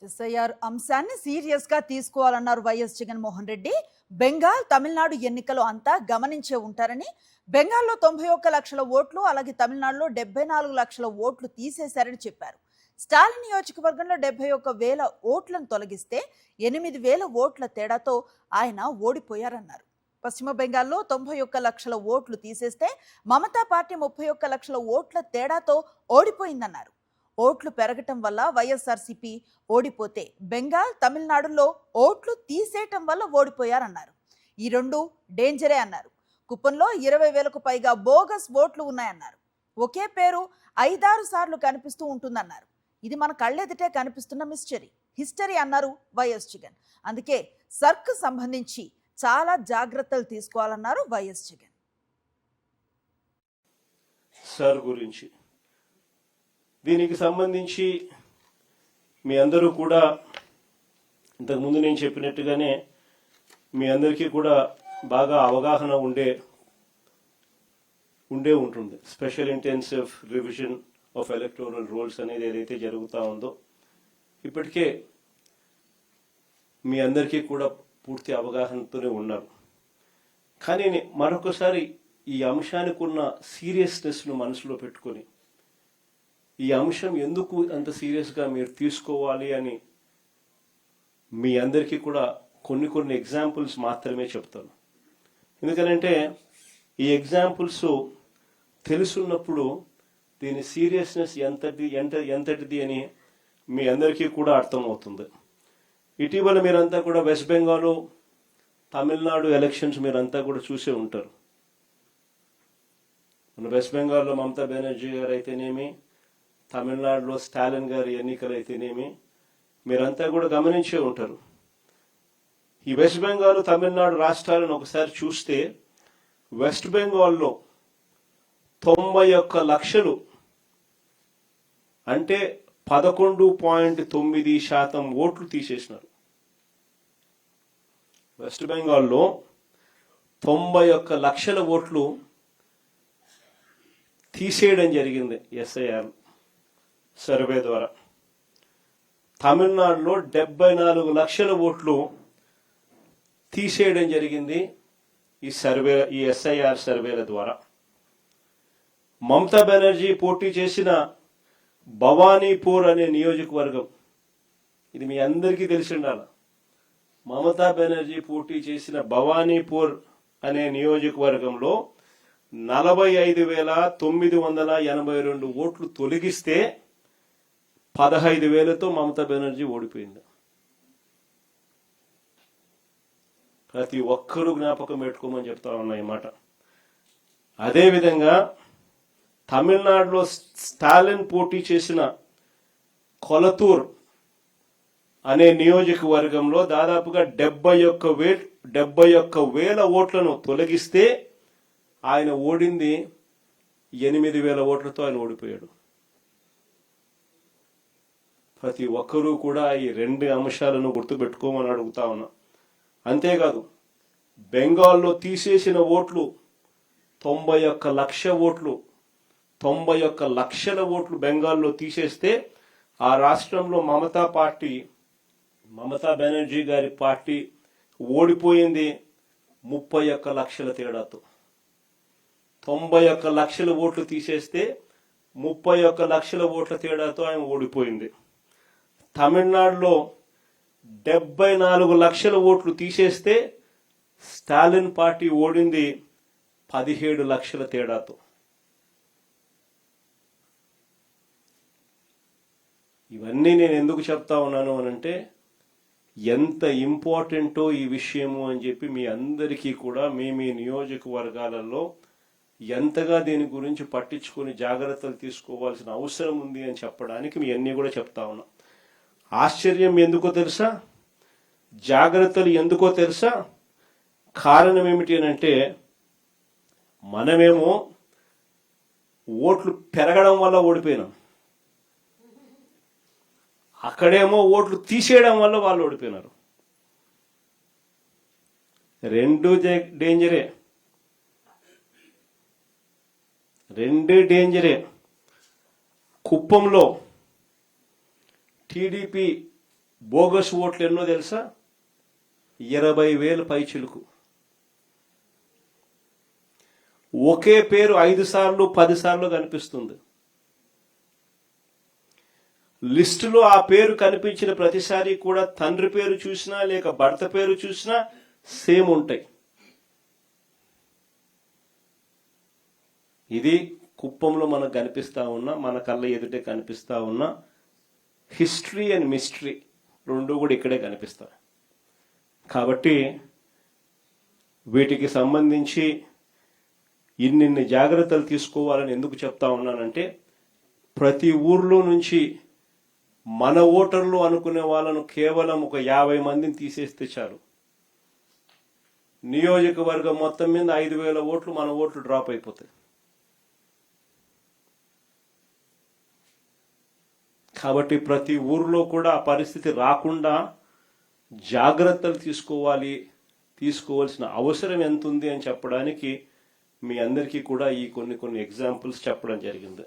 SIR అంశాన్ని serious గా తీసుకోవాలన్నారు వైఎస్ జగన్మోహన్ రెడ్డి. బెంగాల్, తమిళనాడు ఎన్నికలు అంతా గమనించే ఉంటారని, బెంగాల్లో 91 లక్షల ఓట్లు, అలాగే తమిళనాడులో 74 లక్షల ఓట్లు తీసేశారని చెప్పారు. స్టాలిన్ నియోజకవర్గంలో 71,000 ఓట్లను తొలగిస్తే 8,000 ఓట్ల తేడాతో ఆయన ఓడిపోయారన్నారు. పశ్చిమ బెంగాల్లో 91 లక్షల ఓట్లు తీసేస్తే మమతా పార్టీ 31 లక్షల ఓట్ల తేడాతో ఓడిపోయిందన్నారు. ఓట్లు పెరగటం వల్ల వైఎస్ఆర్సీపీ ఓడిపోతే బెంగాల్, తమిళనాడులో ఓట్లు తీసేయటం వల్ల ఓడిపోయారన్నారు. ఈ రెండు డేంజరే అన్నారు. కుప్పంలో 20,000కు పైగా బోగస్ ఓట్లు ఉన్నాయన్నారు. ఒకే పేరు 5-6 సార్లు కనిపిస్తూ ఉంటుందన్నారు. ఇది మన కళ్ళెదిటే కనిపిస్తున్న హిస్టరీ అన్నారు వైఎస్ జగన్. అందుకే సర్క్ సంబంధించి చాలా జాగ్రత్తలు తీసుకోవాలన్నారు వైఎస్ జగన్. సార్ గురించి దీనికి సంబంధించి మీ అందరూ కూడా ఇంతకుముందు నేను చెప్పినట్టుగానే మీ అందరికీ కూడా బాగా అవగాహన ఉండే ఉంటుంది. Special intensive revision of electoral rolls అనేది ఏదైతే జరుగుతూ ఉందో ఇప్పటికే మీ అందరికీ కూడా పూర్తి అవగాహనతోనే ఉన్నారు. కానీ మరొకసారి ఈ అంశానికి ఉన్న సీరియస్నెస్ను మనసులో పెట్టుకొని ఈ అంశం ఎందుకు అంత సీరియస్గా మీరు తీసుకోవాలి అని మీ అందరికీ కూడా కొన్ని ఎగ్జాంపుల్స్ మాత్రమే చెప్తాను. ఎందుకంటే ఈ ఎగ్జాంపుల్స్ తెలుసున్నప్పుడు దీని సీరియస్నెస్ ఎంతటిది అని మీ అందరికీ కూడా అర్థమవుతుంది. ఇటీవల మీరంతా కూడా వెస్ట్ బెంగాల్, తమిళనాడు ఎలక్షన్స్ మీరంతా కూడా చూసే ఉంటారు. మన వెస్ట్ బెంగాల్లో మమతా బెనర్జీ గారు అయితేనేమి, తమిళనాడులో స్టాలిన్ గారి ఎన్నికలు అయితేనేమి మీరంతా కూడా గమనించే ఉంటారు. ఈ వెస్ట్ బెంగాల్, తమిళనాడు రాష్ట్రాలను ఒకసారి చూస్తే వెస్ట్ బెంగాల్లో 91 లక్షలు అంటే 11.9% ఓట్లు తీసేసినారు. వెస్ట్ బెంగాల్లో 91 లక్షల ఓట్లు తీసేయడం జరిగింది ఎస్ఐఆర్ సర్వే ద్వారా. తమిళనాడులో 74 లక్షల ఓట్లు తీసేయడం జరిగింది ఈ ఎస్ఐఆర్ సర్వేల ద్వారా. మమతా బెనర్జీ పోటీ చేసిన భవానీపూర్ అనే నియోజకవర్గం, ఇది మీ అందరికీ తెలిసి ఉండాలి. మమతా బెనర్జీ పోటీ చేసిన భవానీపూర్ అనే నియోజకవర్గంలో 45,982 ఓట్లు తొలగిస్తే 15,000తో మమతా బెనర్జీ ఓడిపోయింది. ప్రతి ఒక్కరూ జ్ఞాపకం పెట్టుకోమని చెప్తా ఉన్నా ఈ మాట. అదేవిధంగా తమిళనాడులో స్టాలిన్ పోటీ చేసిన కొలతూర్ అనే నియోజకవర్గంలో దాదాపుగా 71,000 ఓట్లను తొలగిస్తే ఆయన ఓడింది 8,000 ఓట్లతో ఆయన ఓడిపోయాడు. ప్రతి ఒక్కరూ కూడా ఈ రెండు అంశాలను గుర్తుపెట్టుకోమని అడుగుతా ఉన్నా. అంతేకాదు బెంగాల్లో తీసేసిన ఓట్లు 91 లక్ష ఓట్లు, 91 లక్షల ఓట్లు బెంగాల్లో తీసేస్తే ఆ రాష్ట్రంలో మమతా బెనర్జీ గారి పార్టీ ఓడిపోయింది 31 లక్షల తేడాతో. 91 లక్షల ఓట్లు తీసేస్తే 31 లక్షల ఓట్ల తేడాతో ఆయన ఓడిపోయింది. తమిళనాడులో 74 లక్షల ఓట్లు తీసేస్తే స్టాలిన్ పార్టీ ఓడింది 17 లక్షల తేడాతో. ఇవన్నీ నేను ఎందుకు చెప్తా ఉన్నాను అనంటే ఎంత ఇంపార్టెంటో ఈ విషయము అని చెప్పి మీ అందరికీ కూడా మీ నియోజకవర్గాలలో ఎంతగా దీని గురించి పట్టించుకొని జాగ్రత్తలు తీసుకోవాల్సిన అవసరం ఉంది అని చెప్పడానికి మీ అన్నీ కూడా చెప్తా ఉన్నా. ఆశ్చర్యం ఎందుకో తెలుసా, జాగ్రత్తలు ఎందుకో తెలుసా? కారణం ఏమిటి అనంటే మనమేమో ఓట్లు పెరగడం వల్ల ఓడిపోయినాం, అక్కడేమో ఓట్లు తీసేయడం వల్ల వాళ్ళు ఓడిపోయినారు. రెండు డేంజరే. కుప్పంలో టీడీపీ బోగస్ ఓట్లు ఎన్నో తెలుసా? 20,000 పైచిలుకు. ఒకే పేరు 5 సార్లు 10 సార్లు కనిపిస్తుంది. లిస్టులో ఆ పేరు కనిపించిన ప్రతిసారి కూడా తండ్రి పేరు చూసినా లేక భర్త పేరు చూసినా సేమ్ ఉంటాయి. ఇది కుప్పంలో మనకు కనిపిస్తా ఉన్న, మన కళ్ళ ఎదుటే కనిపిస్తా ఉన్న హిస్టరీ అండ్ మిస్టరీ రెండు కూడా ఇక్కడే కనిపిస్తాయి. కాబట్టి వీటికి సంబంధించి ఇన్నిన్ని జాగ్రత్తలు తీసుకోవాలని ఎందుకు చెప్తా ఉన్నానంటే, ప్రతి ఊర్లో నుంచి మన ఓటర్లు అనుకునే వాళ్ళను కేవలం ఒక 50 మందిని తీసేస్తే చాలు, నియోజకవర్గం మొత్తం మీద 5,000 ఓట్లు మన ఓట్లు డ్రాప్ అయిపోతాయి. కాబట్టి ప్రతి ఊర్లో కూడా ఆ పరిస్థితి రాకుండా జాగ్రత్తలు తీసుకోవాల్సిన అవసరం ఎంత ఉంది అని చెప్పడానికి మీ అందరికీ కూడా ఈ కొన్ని ఎగ్జాంపుల్స్ చెప్పడం జరిగింది.